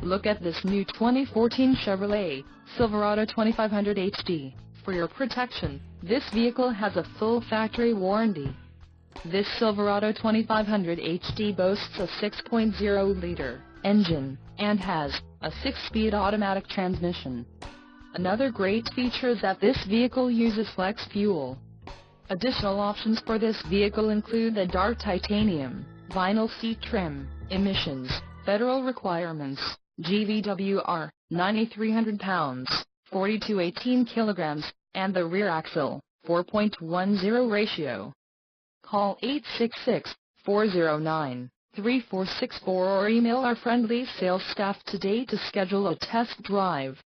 Look at this new 2014 Chevrolet Silverado 2500HD. For your protection, this vehicle has a full factory warranty. This Silverado 2500HD boasts a 6.0-liter engine and has a 6-speed automatic transmission. Another great feature is that this vehicle uses flex fuel. Additional options for this vehicle include the dark titanium, vinyl seat trim, emissions, federal requirements, GVWR, 9,300 pounds, 4218 kilograms, and the rear axle, 4.10 ratio. Call 866-409-3464 or email our friendly sales staff today to schedule a test drive.